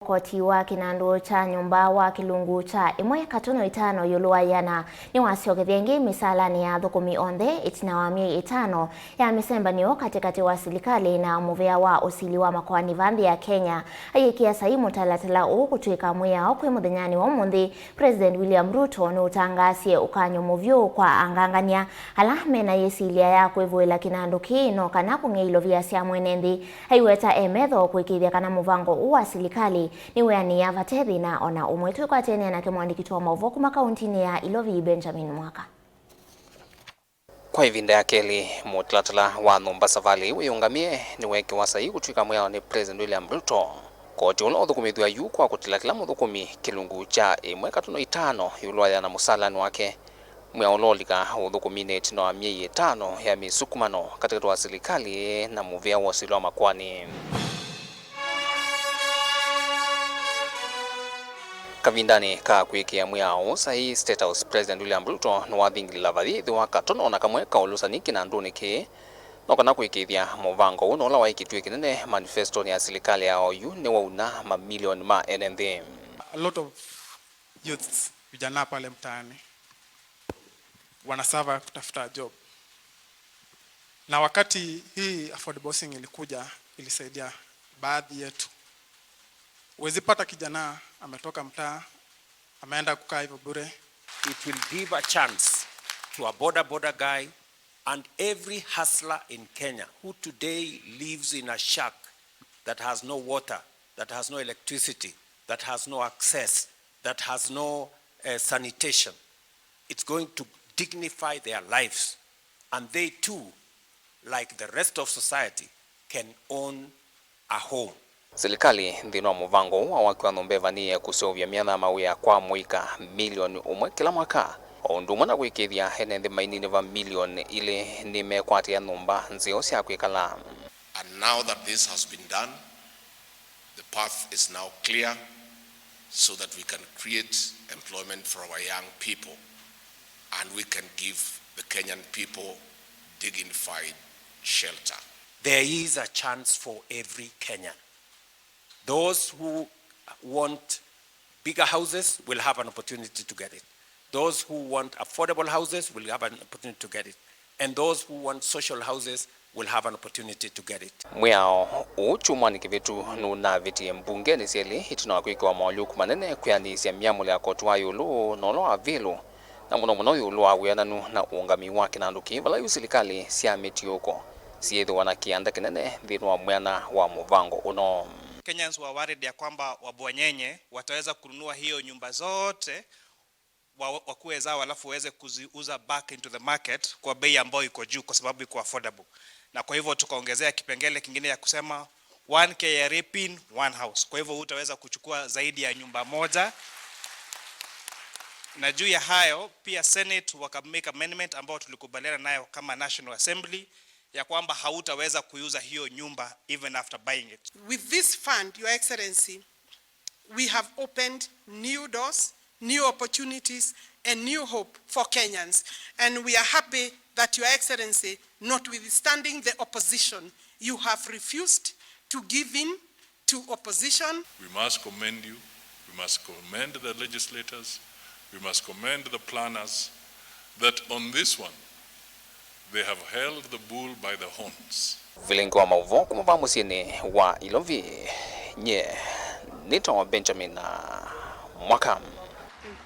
Koti wa kinandu cha Nyumba wa Kilungu cha imwe katono itano yuluayana niwasyokethya ingi misaalani ya athukumi onthe itina wa myai itano ya misemban'yo katikati wa silikali na muvia wa usili wa makoani vanthi ya Kenya. Ayikia sahii mutalatala kutw'ika mwiao kwi muthenyani wa umuthi President William Ruto ni utangasie ukan'yo muvia kwa angangan'ya ala mena yesilia ya kuivuila kinandu kino kana kung'eilo vya sya mwene nthi aiweta emetho kuikithya kana muvango uwa silikali niweani ya vatethi na ona umwe twikwatene na kimwandiki wa mauvo kuma kauntini ya Ilovi Benjamin Mwaka. Kwa ivinda ya keli mutalatala wa Nyumba savali uyungamie niweke wa sahii kutw'ika mwiao ni President William Ruto. Koti ulo uthukumithwa yu kwa kutilatila muthukumi Kilungu cha imwe katono itano yuluayana Musaalani wake mwiao ulolika uthukumine itina wa myai itano ya misukumano katikati wa silikali na muvia wa usili wa makoani. Kavindani ka kwikia mwiao sahii State House President William Ruto niwathingilila vathi wa katono na kamwe kaulusani kinandu niki nokana kwikithya muvango uno ula waikitwe kinene manifesto ya silikali ya OU ni wauna mamilioni ma NND. A lot of youths vijana pale mtaani wanasava kutafuta job, na wakati hii affordable housing ilikuja ilisaidia baadhi yetu. Uwezi pata kijana ametoka mtaa ameenda kukaa hivyo bure. It will give a chance to a border guy and every hustler in Kenya who today lives in a shack that has no water, that has no electricity, that has no access, that has no sanitation. It's going to dignify their lives, and they too, like the rest of society, can own a home. Silikali ndino muvango wa wakiwa nombevanie kusovya miana mawia kwa mwika milioni umwe kila mwaka. Ondu mwana kwikithya henende mainini va milioni ile ni mekwati ya Nyumba nzio sya kwikala. And now that this has been done, the path is now clear so that we can create employment for our young people and we can give the Kenyan people dignified shelter. There is a chance for every Kenyan. Those who want bigger houses will have an opportunity to get it. Those who want affordable houses will have an opportunity to get it. And those who want social houses will have an opportunity to get it. Mwiao uchumwani kivitu nuna viti mbungeni sieli itina wa kwiki wa mauliuku manene kuyanisya miamule ya Koti wa yulu nolo avilu na muno yulu wa uyananu na uungami wa kinandu kivala yu silikali siya miti yuko siyethi wana kianda kinene dhinu wa mwiana wa muvango uno. Kenyans were worried ya kwamba wabwanyenye wataweza kununua hiyo nyumba zote wakuwe zao alafu waweze kuziuza back into the market kwa bei ambayo iko juu kwa sababu iko affordable. Na kwa hivyo tukaongezea kipengele kingine ya kusema 1 KRA pin 1 house. Kwa hivyo utaweza kuchukua zaidi ya nyumba moja. Na juu ya hayo pia Senate wakamake amendment ambao tulikubaliana nayo kama National Assembly ya kwamba hautaweza kuuza hiyo nyumba even after buying it. With this fund, Your Excellency, we have opened new doors, new opportunities, and new hope for Kenyans. And we are happy that, Your Excellency, notwithstanding the opposition, you have refused to give in to opposition. We must commend you. We must commend the legislators. We must commend the planners that on this one, they have held the bull by the horns. Vilengo wa mauvo kumava musini wa Ilovi nye nito Benjamin Mwaka.